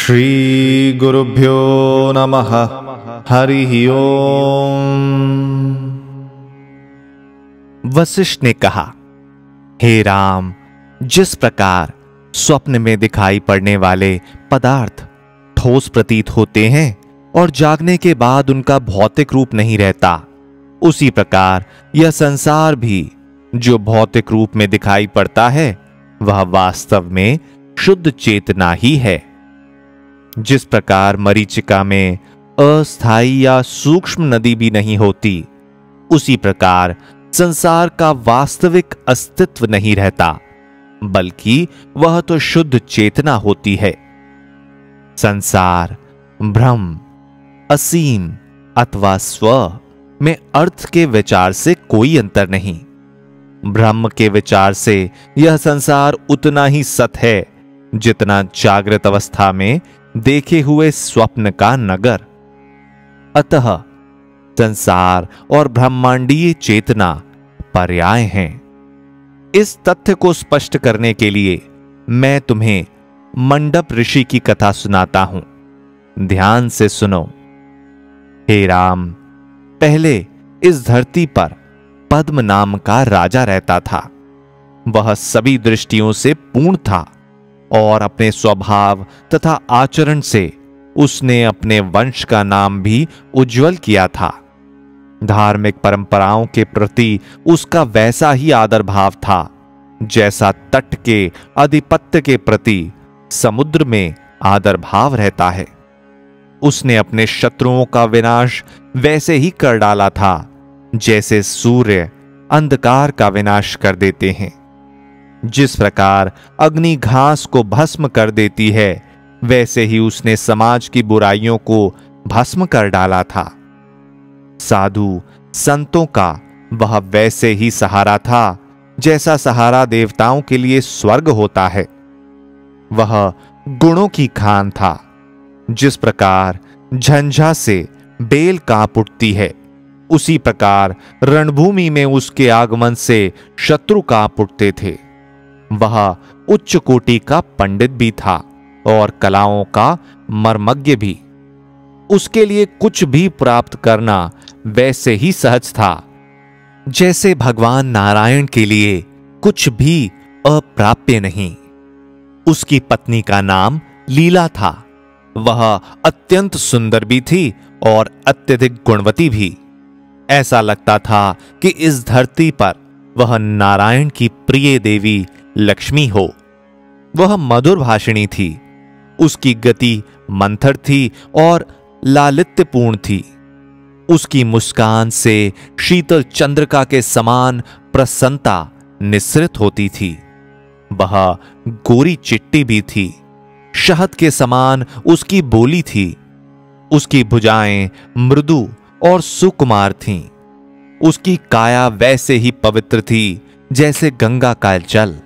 श्री गुरुभ्यो नमः। हरिः ओम। वशिष्ठ ने कहा, हे राम, जिस प्रकार स्वप्न में दिखाई पड़ने वाले पदार्थ ठोस प्रतीत होते हैं और जागने के बाद उनका भौतिक रूप नहीं रहता, उसी प्रकार यह संसार भी जो भौतिक रूप में दिखाई पड़ता है वह वास्तव में शुद्ध चेतना ही है। जिस प्रकार मरीचिका में अस्थायी या सूक्ष्म नदी भी नहीं होती, उसी प्रकार संसार का वास्तविक अस्तित्व नहीं रहता, बल्कि वह तो शुद्ध चेतना होती है। संसार, ब्रह्म, असीम अथवा स्व में अर्थ के विचार से कोई अंतर नहीं। ब्रह्म के विचार से यह संसार उतना ही सत है जितना जागृत अवस्था में देखे हुए स्वप्न का नगर। अतः संसार और ब्रह्मांडीय चेतना पर्याय हैं। इस तथ्य को स्पष्ट करने के लिए मैं तुम्हें मंडप ऋषि की कथा सुनाता हूं। ध्यान से सुनो। हे राम, पहले इस धरती पर पद्म नाम का राजा रहता था। वह सभी दृष्टियों से पूर्ण था और अपने स्वभाव तथा आचरण से उसने अपने वंश का नाम भी उज्जवल किया था। धार्मिक परंपराओं के प्रति उसका वैसा ही आदर भाव था जैसा तट के आधिपत्य के प्रति समुद्र में आदर भाव रहता है। उसने अपने शत्रुओं का विनाश वैसे ही कर डाला था जैसे सूर्य अंधकार का विनाश कर देते हैं। जिस प्रकार अग्नि घास को भस्म कर देती है, वैसे ही उसने समाज की बुराइयों को भस्म कर डाला था। साधु संतों का वह वैसे ही सहारा था जैसा सहारा देवताओं के लिए स्वर्ग होता है। वह गुणों की खान था। जिस प्रकार झंझा से बेल कांप उठती है, उसी प्रकार रणभूमि में उसके आगमन से शत्रु कांप उठते थे। वह उच्च कोटि का पंडित भी था और कलाओं का मर्मज्ञ भी। उसके लिए कुछ भी प्राप्त करना वैसे ही सहज था जैसे भगवान नारायण के लिए कुछ भी अप्राप्य नहीं। उसकी पत्नी का नाम लीला था। वह अत्यंत सुंदर भी थी और अत्यधिक गुणवती भी। ऐसा लगता था कि इस धरती पर वह नारायण की प्रिय देवी लक्ष्मी हो। वह मधुर भाषिणी थी। उसकी गति मंथर थी और लालित्यपूर्ण थी। उसकी मुस्कान से शीतल चंद्रिका के समान प्रसन्नता निसृत होती थी। वह गोरी चिट्टी भी थी। शहद के समान उसकी बोली थी। उसकी भुजाएं मृदु और सुकुमार थीं। उसकी काया वैसे ही पवित्र थी जैसे गंगा का जल।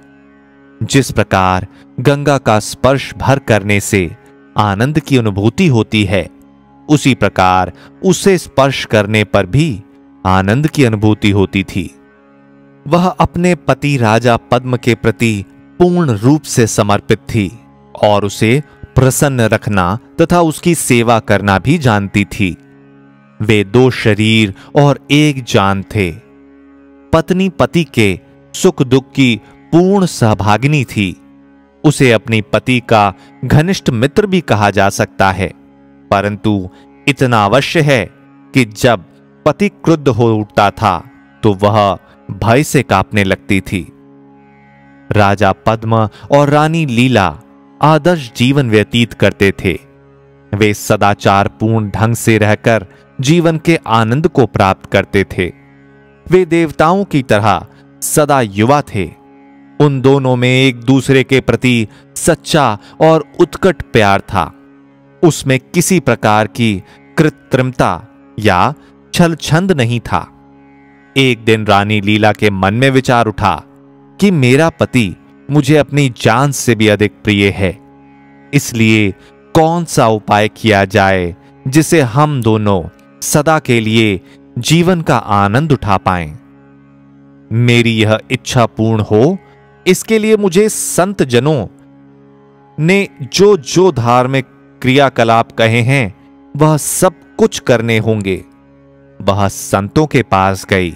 जिस प्रकार गंगा का स्पर्श भर करने से आनंद की अनुभूति होती है, उसी प्रकार उसे स्पर्श करने पर भी आनंद की अनुभूति होती थी। वह अपने पति राजा पद्म के प्रति पूर्ण रूप से समर्पित थी और उसे प्रसन्न रखना तथा उसकी सेवा करना भी जानती थी। वे दो शरीर और एक जान थे। पत्नी पति के सुख दुख की पूर्ण सहभागिनी थी। उसे अपनी पति का घनिष्ठ मित्र भी कहा जा सकता है, परंतु इतना अवश्य है कि जब पति क्रुद्ध हो उठता था तो वह भय से कांपने लगती थी। राजा पद्म और रानी लीला आदर्श जीवन व्यतीत करते थे। वे सदाचार पूर्ण ढंग से रहकर जीवन के आनंद को प्राप्त करते थे। वे देवताओं की तरह सदा युवा थे। उन दोनों में एक दूसरे के प्रति सच्चा और उत्कट प्यार था। उसमें किसी प्रकार की कृत्रिमता या छल छंद नहीं था। एक दिन रानी लीला के मन में विचार उठा कि मेरा पति मुझे अपनी जान से भी अधिक प्रिय है। इसलिए कौन सा उपाय किया जाए जिसे हम दोनों सदा के लिए जीवन का आनंद उठा पाएं। मेरी यह इच्छा पूर्ण हो, इसके लिए मुझे संत जनों ने जो जो धार्मिक क्रियाकलाप कहे हैं वह सब कुछ करने होंगे। वह संतों के पास गई।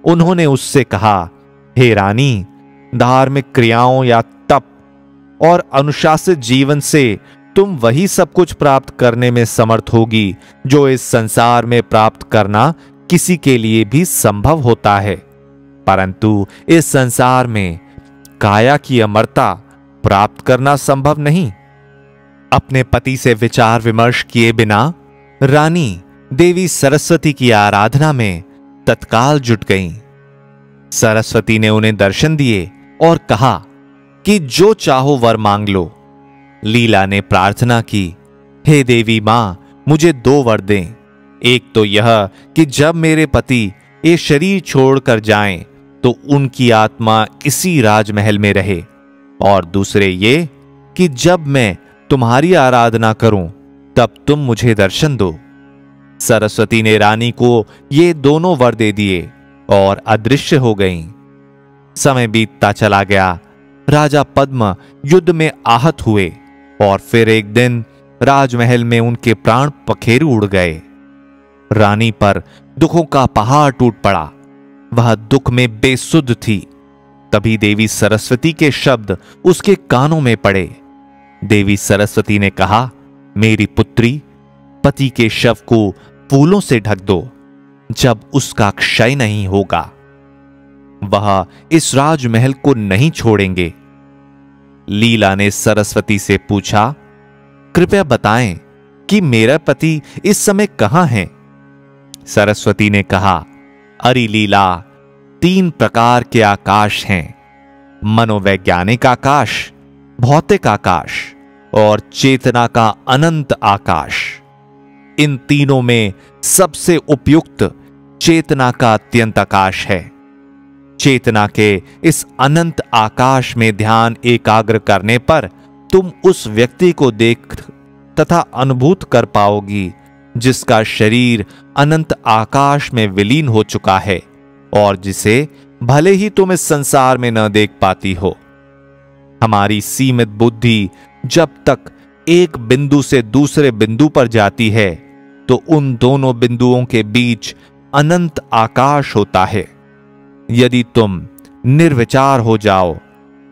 उन्होंने उससे कहा, हे रानी, धार्मिक क्रियाओं या तप और अनुशासित जीवन से तुम वही सब कुछ प्राप्त करने में समर्थ होगी जो इस संसार में प्राप्त करना किसी के लिए भी संभव होता है, परंतु इस संसार में काया की अमरता प्राप्त करना संभव नहीं। अपने पति से विचार विमर्श किए बिना रानी देवी सरस्वती की आराधना में तत्काल जुट गईं। सरस्वती ने उन्हें दर्शन दिए और कहा कि जो चाहो वर मांग लो। लीला ने प्रार्थना की, हे देवी मां, मुझे 2 वर दें। एक तो यह कि जब मेरे पति ये शरीर छोड़कर जाएं तो उनकी आत्मा इसी राजमहल में रहे, और दूसरे ये कि जब मैं तुम्हारी आराधना करूं तब तुम मुझे दर्शन दो। सरस्वती ने रानी को ये दोनों वर दे दिए और अदृश्य हो गईं। समय बीतता चला गया। राजा पद्म युद्ध में आहत हुए और फिर एक दिन राजमहल में उनके प्राण पखेरु उड़ गए। रानी पर दुखों का पहाड़ टूट पड़ा। वह दुख में बेसुध थी। तभी देवी सरस्वती के शब्द उसके कानों में पड़े। देवी सरस्वती ने कहा, मेरी पुत्री, पति के शव को फूलों से ढक दो। जब उसका क्षय नहीं होगा वह इस राजमहल को नहीं छोड़ेंगे। लीला ने सरस्वती से पूछा, कृपया बताएं कि मेरा पति इस समय कहां है? सरस्वती ने कहा, अरे लीला, 3 प्रकार के आकाश हैं, मनोवैज्ञानिक आकाश, भौतिक आकाश और चेतना का अनंत आकाश। इन तीनों में सबसे उपयुक्त चेतना का अत्यंत आकाश है। चेतना के इस अनंत आकाश में ध्यान एकाग्र करने पर तुम उस व्यक्ति को देख तथा अनुभूत कर पाओगी जिसका शरीर अनंत आकाश में विलीन हो चुका है और जिसे भले ही तुम इस संसार में न देख पाती हो। हमारी सीमित बुद्धि जब तक एक बिंदु से दूसरे बिंदु पर जाती है तो उन दोनों बिंदुओं के बीच अनंत आकाश होता है। यदि तुम निर्विचार हो जाओ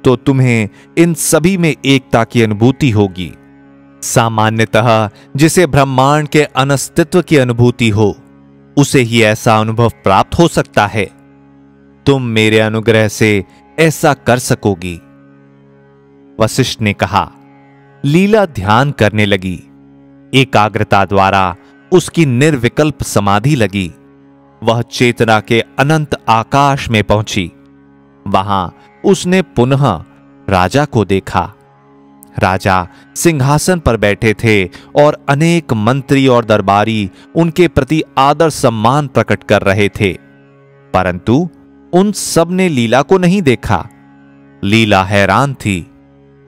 तो तुम्हें इन सभी में एकता की अनुभूति होगी। सामान्यतः जिसे ब्रह्मांड के अनस्तित्व की अनुभूति हो उसे ही ऐसा अनुभव प्राप्त हो सकता है। तुम मेरे अनुग्रह से ऐसा कर सकोगी। वशिष्ठ ने कहा। लीला ध्यान करने लगी। एकाग्रता द्वारा उसकी निर्विकल्प समाधि लगी। वह चेतना के अनंत आकाश में पहुंची। वहां उसने पुनः राजा को देखा। राजा सिंहासन पर बैठे थे और अनेक मंत्री और दरबारी उनके प्रति आदर सम्मान प्रकट कर रहे थे, परंतु उन सब ने लीला को नहीं देखा। लीला हैरान थी।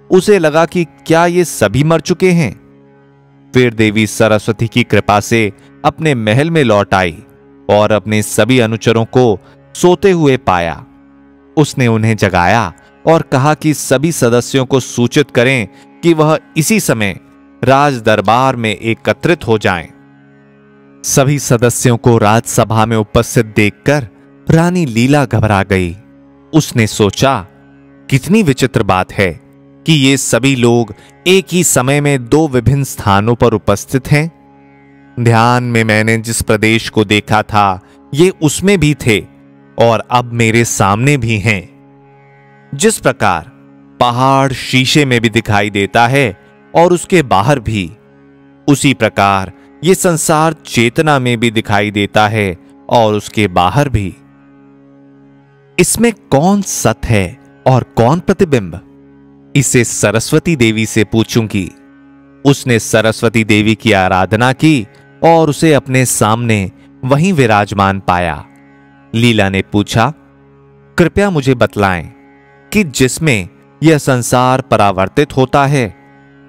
उसे लगा कि क्या ये सभी मर चुके हैं। फिर देवी सरस्वती की कृपा से अपने महल में लौट आई और अपने सभी अनुचरों को सोते हुए पाया। उसने उन्हें जगाया और कहा कि सभी सदस्यों को सूचित करें कि वह इसी समय राज दरबार में एकत्रित हो जाएं। सभी सदस्यों को राजसभा में उपस्थित देखकर रानी लीला घबरा गई। उसने सोचा, कितनी विचित्र बात है कि ये सभी लोग एक ही समय में 2 विभिन्न स्थानों पर उपस्थित हैं। ध्यान में मैंने जिस प्रदेश को देखा था ये उसमें भी थे और अब मेरे सामने भी हैं। जिस प्रकार पहाड़ शीशे में भी दिखाई देता है और उसके बाहर भी, उसी प्रकार ये संसार चेतना में भी दिखाई देता है और उसके बाहर भी। इसमें कौन सत है और कौन प्रतिबिंब, इसे सरस्वती देवी से पूछूंगी। उसने सरस्वती देवी की आराधना की और उसे अपने सामने वहीं विराजमान पाया। लीला ने पूछा, कृपया मुझे बतलाएं कि जिसमें यह संसार परावर्तित होता है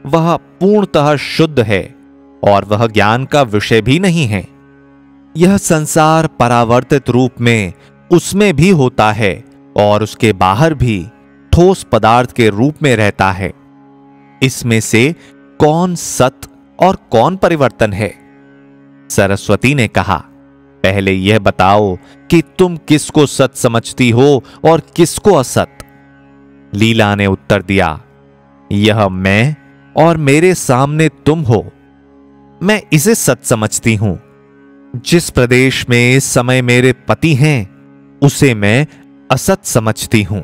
वह पूर्णतः शुद्ध है और वह ज्ञान का विषय भी नहीं है। यह संसार परावर्तित रूप में उसमें भी होता है और उसके बाहर भी ठोस पदार्थ के रूप में रहता है। इसमें से कौन सत और कौन परिवर्तन है? सरस्वती ने कहा, पहले यह बताओ कि तुम किसको सत समझती हो और किसको असत। लीला ने उत्तर दिया, यह मैं और मेरे सामने तुम हो। मैं इसे सत समझती हूं। जिस प्रदेश में इस समय मेरे पति हैं उसे मैं असत समझती हूं।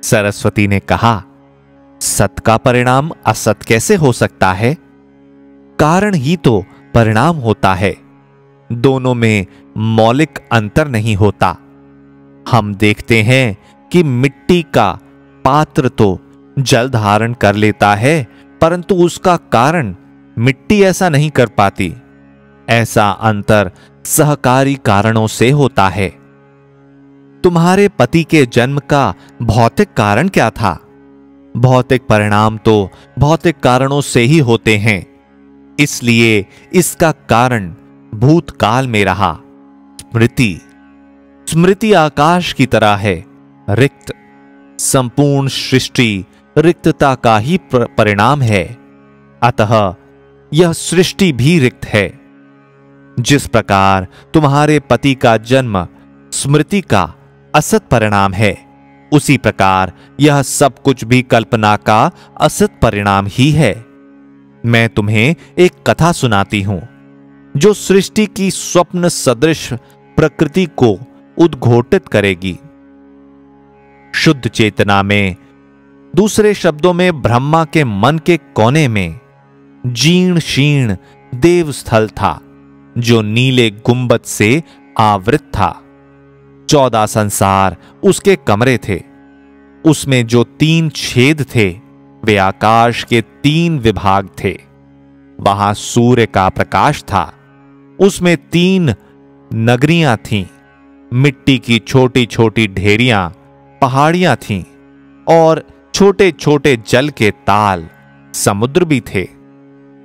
सरस्वती ने कहा, सत का परिणाम असत कैसे हो सकता है? कारण ही तो परिणाम होता है। दोनों में मौलिक अंतर नहीं होता। हम देखते हैं कि मिट्टी का पात्र तो जल धारण कर लेता है, परंतु उसका कारण मिट्टी ऐसा नहीं कर पाती। ऐसा अंतर सहकारी कारणों से होता है। तुम्हारे पति के जन्म का भौतिक कारण क्या था? भौतिक परिणाम तो भौतिक कारणों से ही होते हैं, इसलिए इसका कारण भूतकाल में रहा। स्मृति स्मृति आकाश की तरह है, रिक्त। संपूर्ण सृष्टि रिक्तता का ही परिणाम है, अतः यह सृष्टि भी रिक्त है। जिस प्रकार तुम्हारे पति का जन्म स्मृति का असत परिणाम है, उसी प्रकार यह सब कुछ भी कल्पना का असत परिणाम ही है। मैं तुम्हें एक कथा सुनाती हूं जो सृष्टि की स्वप्न सदृश प्रकृति को उद्घोटित करेगी। शुद्ध चेतना में, दूसरे शब्दों में ब्रह्मा के मन के कोने में जीर्ण शीर्ण देवस्थल था जो नीले गुंबद से आवृत था। 14 संसार उसके कमरे थे। उसमें जो 3 छेद थे वे आकाश के 3 विभाग थे। वहां सूर्य का प्रकाश था। उसमें 3 नगरियां थीं। मिट्टी की छोटी छोटी ढेरियां पहाड़ियां थीं और छोटे छोटे जल के ताल समुद्र भी थे।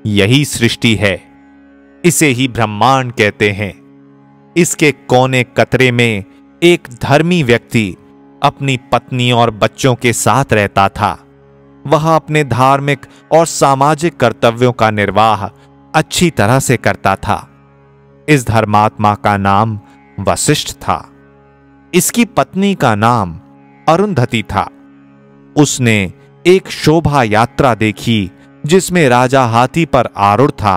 यही सृष्टि है। इसे ही ब्रह्मांड कहते हैं। इसके कोने कतरे में एक धर्मी व्यक्ति अपनी पत्नी और बच्चों के साथ रहता था। वह अपने धार्मिक और सामाजिक कर्तव्यों का निर्वाह अच्छी तरह से करता था। इस धर्मात्मा का नाम वशिष्ठ था। इसकी पत्नी का नाम अरुंधति था। उसने एक शोभा यात्रा देखी जिसमें राजा हाथी पर आरूढ़ था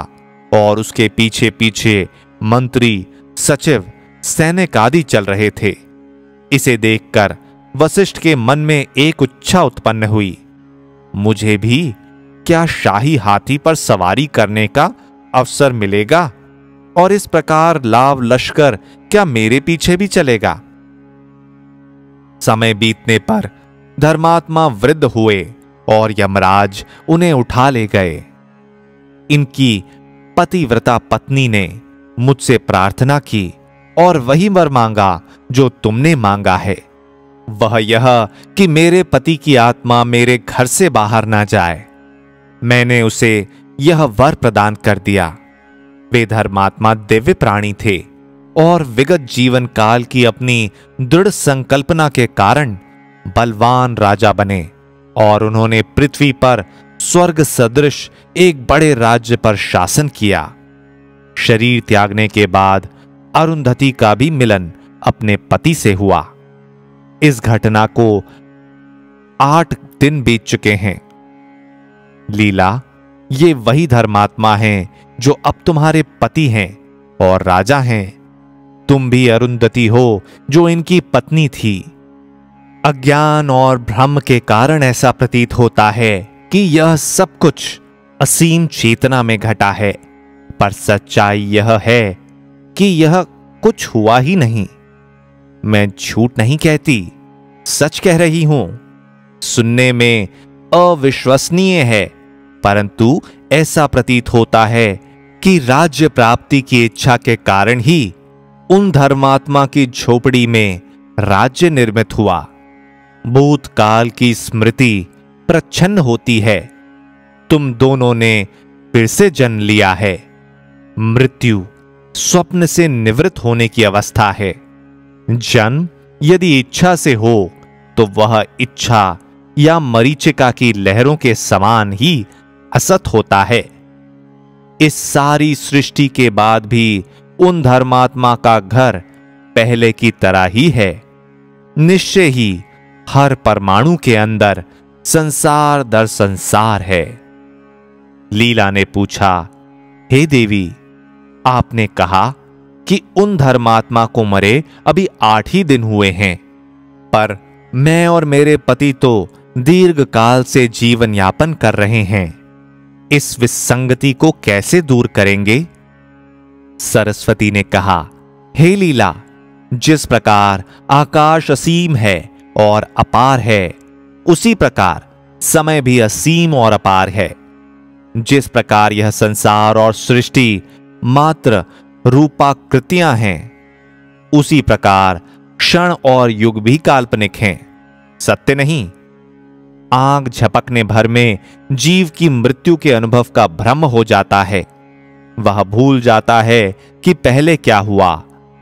और उसके पीछे पीछे मंत्री, सचिव, सैनिक आदि चल रहे थे। इसे देखकर वशिष्ठ के मन में एक इच्छा उत्पन्न हुई, मुझे भी क्या शाही हाथी पर सवारी करने का अवसर मिलेगा और इस प्रकार लाव लश्कर क्या मेरे पीछे भी चलेगा? समय बीतने पर धर्मात्मा वृद्ध हुए और यमराज उन्हें उठा ले गए। इनकी पतिव्रता पत्नी ने मुझसे प्रार्थना की और वही वर मांगा जो तुमने मांगा है। वह यह कि मेरे पति की आत्मा मेरे घर से बाहर ना जाए। मैंने उसे यह वर प्रदान कर दिया। वे धर्मात्मा दिव्य प्राणी थे और विगत जीवन काल की अपनी दृढ़ संकल्पना के कारण बलवान राजा बने और उन्होंने पृथ्वी पर स्वर्ग सदृश एक बड़े राज्य पर शासन किया। शरीर त्यागने के बाद अरुंधति का भी मिलन अपने पति से हुआ। इस घटना को 8 दिन बीत चुके हैं। लीला, ये वही धर्मात्मा हैं जो अब तुम्हारे पति हैं और राजा हैं। तुम भी अरुंधति हो जो इनकी पत्नी थी। अज्ञान और भ्रम के कारण ऐसा प्रतीत होता है कि यह सब कुछ असीम चेतना में घटा है, पर सच्चाई यह है कि यह कुछ हुआ ही नहीं। मैं झूठ नहीं कहती, सच कह रही हूं। सुनने में अविश्वसनीय है, परंतु ऐसा प्रतीत होता है कि राज्य प्राप्ति की इच्छा के कारण ही उन धर्मात्मा की झोपड़ी में राज्य निर्मित हुआ। भूतकाल की स्मृति प्रच्छन्न होती है। तुम दोनों ने फिर से जन्म लिया है। मृत्यु स्वप्न से निवृत्त होने की अवस्था है। जन्म यदि इच्छा से हो तो वह इच्छा या मरीचिका की लहरों के समान ही असत होता है। इस सारी सृष्टि के बाद भी उन धर्मात्मा का घर पहले की तरह ही है। निश्चय ही हर परमाणु के अंदर संसार दर संसार है। लीला ने पूछा, हे देवी, आपने कहा कि उन धर्मात्मा को मरे अभी 8 ही दिन हुए हैं, पर मैं और मेरे पति तो दीर्घ काल से जीवन यापन कर रहे हैं। इस विसंगति को कैसे दूर करेंगे? सरस्वती ने कहा, हे लीला, जिस प्रकार आकाश असीम है और अपार है, उसी प्रकार समय भी असीम और अपार है। जिस प्रकार यह संसार और सृष्टि मात्र रूपाकृतियां हैं, उसी प्रकार क्षण और युग भी काल्पनिक हैं, सत्य नहीं। आंख झपकने भर में जीव की मृत्यु के अनुभव का भ्रम हो जाता है। वह भूल जाता है कि पहले क्या हुआ,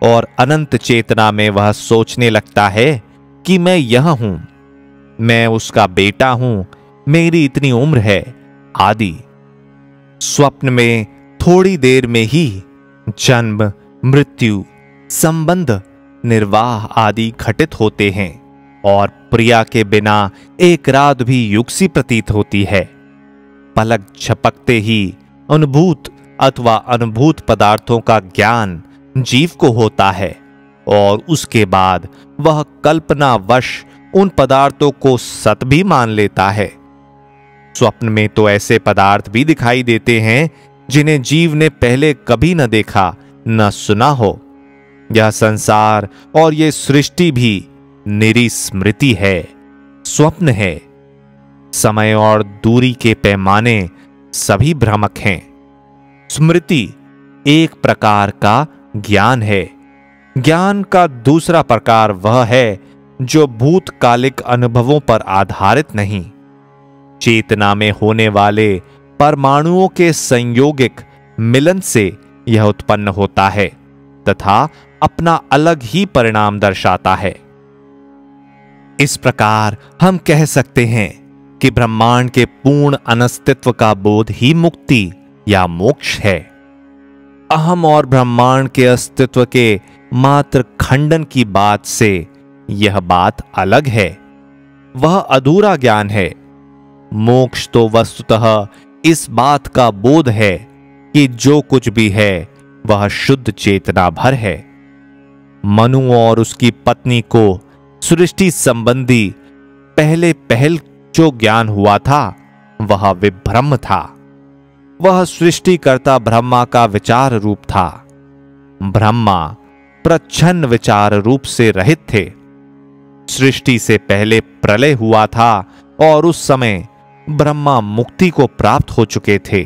और अनंत चेतना में वह सोचने लगता है कि मैं यह हूं, मैं उसका बेटा हूं, मेरी इतनी उम्र है आदि। स्वप्न में थोड़ी देर में ही जन्म, मृत्यु, संबंध, निर्वाह आदि घटित होते हैं, और प्रिया के बिना एक रात भी युग सी प्रतीत होती है। पलक झपकते ही अनुभूत अथवा अनुभूत पदार्थों का ज्ञान जीव को होता है, और उसके बाद वह कल्पनावश उन पदार्थों को सत भी मान लेता है। स्वप्न में तो ऐसे पदार्थ भी दिखाई देते हैं जिन्हें जीव ने पहले कभी न देखा न सुना हो। यह संसार और ये सृष्टि भी निरी स्मृति है, स्वप्न है। समय और दूरी के पैमाने सभी भ्रामक हैं। स्मृति एक प्रकार का ज्ञान है। ज्ञान का दूसरा प्रकार वह है जो भूतकालिक अनुभवों पर आधारित नहीं। चेतना में होने वाले परमाणुओं के संयोगिक मिलन से यह उत्पन्न होता है तथा अपना अलग ही परिणाम दर्शाता है। इस प्रकार हम कह सकते हैं कि ब्रह्मांड के पूर्ण अनस्तित्व का बोध ही मुक्ति या मोक्ष है। अहम और ब्रह्मांड के अस्तित्व के मात्र खंडन की बात से यह बात अलग है। वह अधूरा ज्ञान है। मोक्ष तो वस्तुतः इस बात का बोध है कि जो कुछ भी है वह शुद्ध चेतना भर है। मनु और उसकी पत्नी को सृष्टि संबंधी पहल जो ज्ञान हुआ था वह विभ्रम था। वह सृष्टिकर्ता ब्रह्मा का विचार रूप था। ब्रह्मा प्रच्छन्न विचार रूप से रहित थे। सृष्टि से पहले प्रलय हुआ था और उस समय ब्रह्मा मुक्ति को प्राप्त हो चुके थे।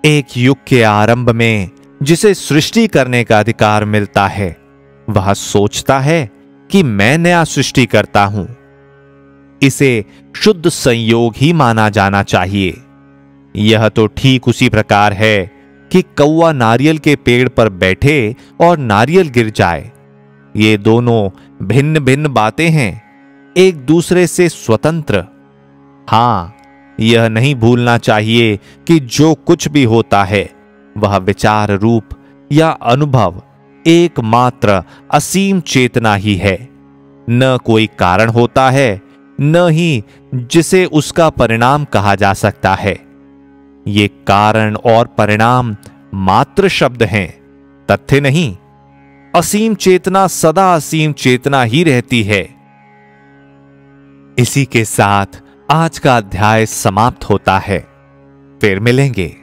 एक युग के आरंभ में जिसे सृष्टि करने का अधिकार मिलता है, वह सोचता है कि मैं नया सृष्टि करता हूं। इसे शुद्ध संयोग ही माना जाना चाहिए। यह तो ठीक उसी प्रकार है कि कौवा नारियल के पेड़ पर बैठे और नारियल गिर जाए। ये दोनों भिन्न भिन्न बातें हैं, एक दूसरे से स्वतंत्र। हां, यह नहीं भूलना चाहिए कि जो कुछ भी होता है वह विचार रूप या अनुभव एकमात्र असीम चेतना ही है। न कोई कारण होता है, न ही जिसे उसका परिणाम कहा जा सकता है। ये कारण और परिणाम मात्र शब्द हैं, तथ्य नहीं। असीम चेतना सदा असीम चेतना ही रहती है। इसी के साथ आज का अध्याय समाप्त होता है। फिर मिलेंगे।